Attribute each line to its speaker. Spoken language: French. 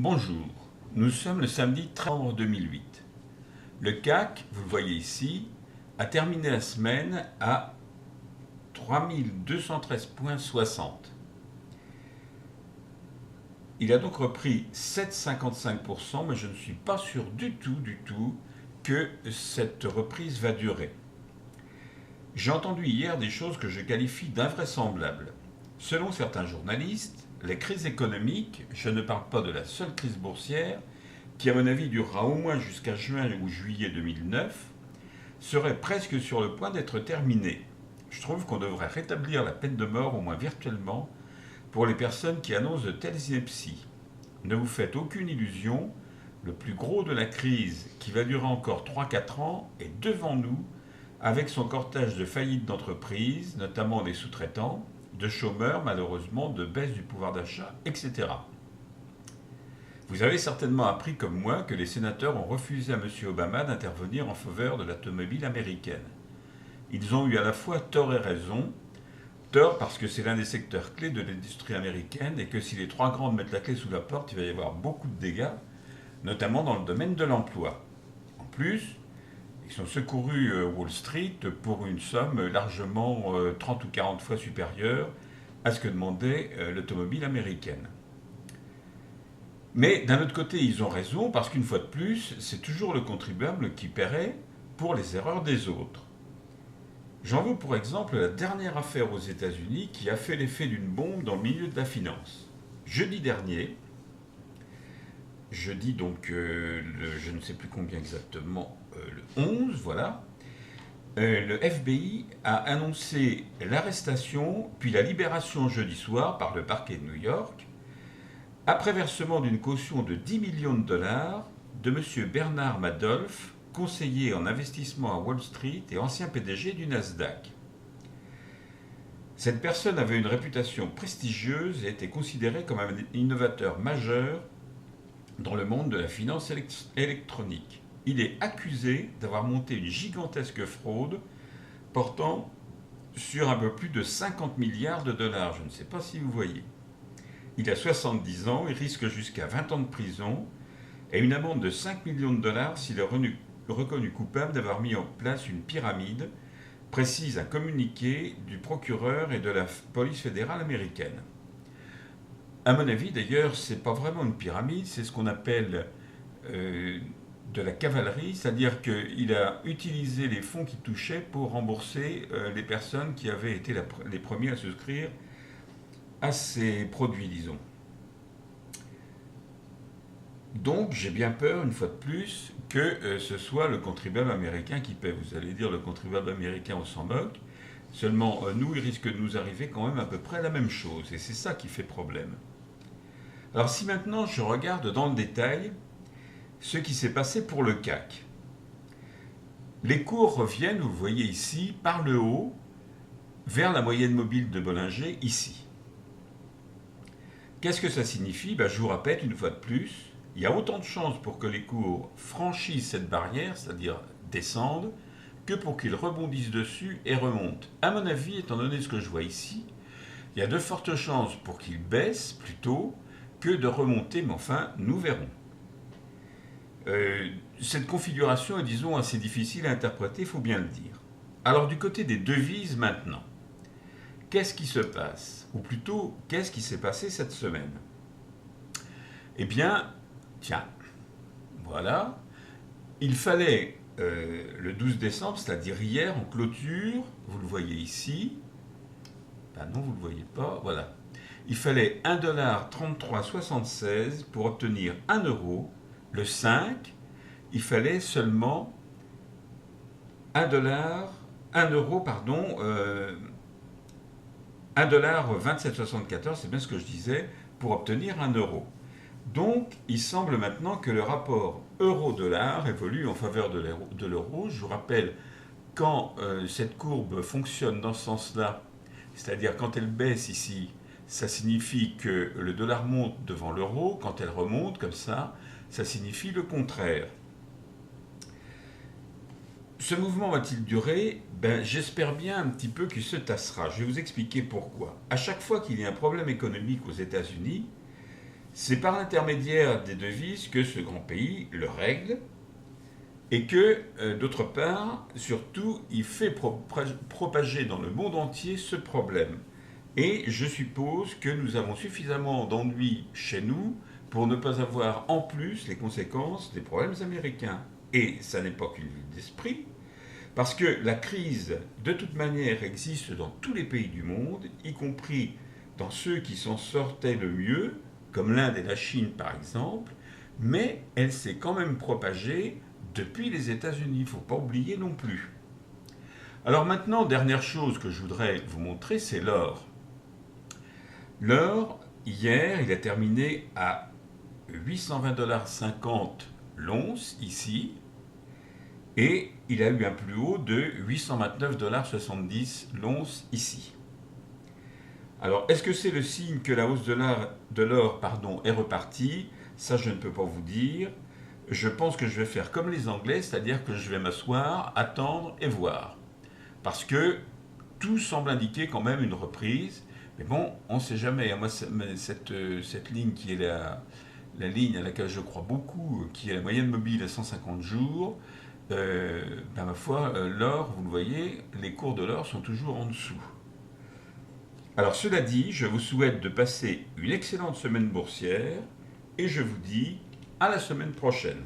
Speaker 1: Bonjour, nous sommes le samedi 13 novembre 2008. Le CAC, vous le voyez ici, a terminé la semaine à 3213,60. Il a donc repris 7,55%, mais je ne suis pas sûr du tout que cette reprise va durer. J'ai entendu hier des choses que je qualifie d'invraisemblables. Selon certains journalistes, les crises économiques, je ne parle pas de la seule crise boursière, qui à mon avis durera au moins jusqu'à juin ou juillet 2009, seraient presque sur le point d'être terminées. Je trouve qu'on devrait rétablir la peine de mort, au moins virtuellement, pour les personnes qui annoncent de telles inepties. Ne vous faites aucune illusion, le plus gros de la crise, qui va durer encore 3-4 ans, est devant nous, avec son cortège de faillites d'entreprises, notamment des sous-traitants, de chômeurs malheureusement, de baisse du pouvoir d'achat, etc. Vous avez certainement appris comme moi que les sénateurs ont refusé à M. Obama d'intervenir en faveur de l'automobile américaine. Ils ont eu à la fois tort et raison. Tort parce que c'est l'un des secteurs clés de l'industrie américaine et que si les trois grandes mettent la clé sous la porte, il va y avoir beaucoup de dégâts, notamment dans le domaine de l'emploi. En plus, ils ont secouru Wall Street pour une somme largement 30 ou 40 fois supérieure à ce que demandait l'automobile américaine. Mais d'un autre côté, ils ont raison parce qu'une fois de plus, c'est toujours le contribuable qui paierait pour les erreurs des autres. J'en veux pour exemple la dernière affaire aux États-Unis qui a fait l'effet d'une bombe dans le milieu de la finance. Jeudi dernier, jeudi donc je ne sais plus combien exactement, le 11, voilà, le FBI a annoncé l'arrestation puis la libération jeudi soir par le parquet de New York, après versement d'une caution de 10 millions de dollars de M. Bernard Madoff, conseiller en investissement à Wall Street et ancien PDG du Nasdaq. Cette personne avait une réputation prestigieuse et était considérée comme un innovateur majeur dans le monde de la finance électronique. Il est accusé d'avoir monté une gigantesque fraude portant sur un peu plus de 50 milliards de dollars. Je ne sais pas si vous voyez. Il a 70 ans, il risque jusqu'à 20 ans de prison et une amende de 5 millions de dollars s'il est reconnu coupable d'avoir mis en place une pyramide, précise un communiqué du procureur et de la police fédérale américaine. À mon avis, d'ailleurs, ce n'est pas vraiment une pyramide, c'est ce qu'on appelle de la cavalerie, c'est-à-dire qu'il a utilisé les fonds qu'il touchait pour rembourser les personnes qui avaient été les premiers à souscrire à ces produits, disons. Donc j'ai bien peur, une fois de plus, que ce soit le contribuable américain qui paie. Vous allez dire le contribuable américain, on s'en moque. Seulement, nous, il risque de nous arriver quand même à peu près la même chose. Et c'est ça qui fait problème. Alors si maintenant je regarde dans le détail ce qui s'est passé pour le CAC. Les cours reviennent, vous voyez ici, par le haut, vers la moyenne mobile de Bollinger, ici. Qu'est-ce que ça signifie? Je vous répète une fois de plus, il y a autant de chances pour que les cours franchissent cette barrière, c'est-à-dire descendent, que pour qu'ils rebondissent dessus et remontent. À mon avis, étant donné ce que je vois ici, il y a de fortes chances pour qu'ils baissent plutôt que de remonter, mais enfin, nous verrons. Cette configuration est, disons, assez difficile à interpréter, il faut bien le dire. Alors, du côté des devises maintenant, qu'est-ce qui se passe? Ou plutôt, qu'est-ce qui s'est passé cette semaine? Eh bien, tiens, voilà, il fallait le 12 décembre, c'est-à-dire hier, en clôture, vous le voyez ici, non, vous ne le voyez pas, voilà, il fallait 1,3376$ pour obtenir 1 euro. Le 5, il fallait seulement 1,2774$, c'est bien ce que je disais, pour obtenir 1 euro. Donc, il semble maintenant que le rapport euro-dollar évolue en faveur de l'euro. Je vous rappelle, quand cette courbe fonctionne dans ce sens-là, c'est-à-dire quand elle baisse ici, ça signifie que le dollar monte devant l'euro. Quand elle remonte comme ça signifie le contraire. Ce mouvement va-t-il durer? J'espère bien un petit peu qu'il se tassera. Je vais vous expliquer pourquoi. À chaque fois qu'il y a un problème économique aux États-Unis, C'est par l'intermédiaire des devises que ce grand pays le règle et que, d'autre part, surtout, il fait propager dans le monde entier ce problème. Et je suppose que nous avons suffisamment d'ennuis chez nous pour ne pas avoir en plus les conséquences des problèmes américains. Et ça n'est pas qu'une vue d'esprit, parce que la crise, de toute manière, existe dans tous les pays du monde, y compris dans ceux qui s'en sortaient le mieux, comme l'Inde et la Chine par exemple, mais elle s'est quand même propagée depuis les États-Unis, il ne faut pas oublier non plus. Alors maintenant, dernière chose que je voudrais vous montrer, c'est l'or. L'or, hier, il a terminé à 820,50 $ l'once ici, et il a eu un plus haut de 829,70 $ l'once ici. Alors, est-ce que c'est le signe que la hausse de l'or est repartie? Ça, je ne peux pas vous dire. Je pense que je vais faire comme les Anglais, c'est-à-dire que je vais m'asseoir, attendre et voir. Parce que tout semble indiquer quand même une reprise. Mais bon, on ne sait jamais. Moi, cette ligne qui est la ligne à laquelle je crois beaucoup, qui est la moyenne mobile à 150 jours, ma foi, l'or, vous le voyez, les cours de l'or sont toujours en dessous. Alors cela dit, je vous souhaite de passer une excellente semaine boursière et je vous dis à la semaine prochaine.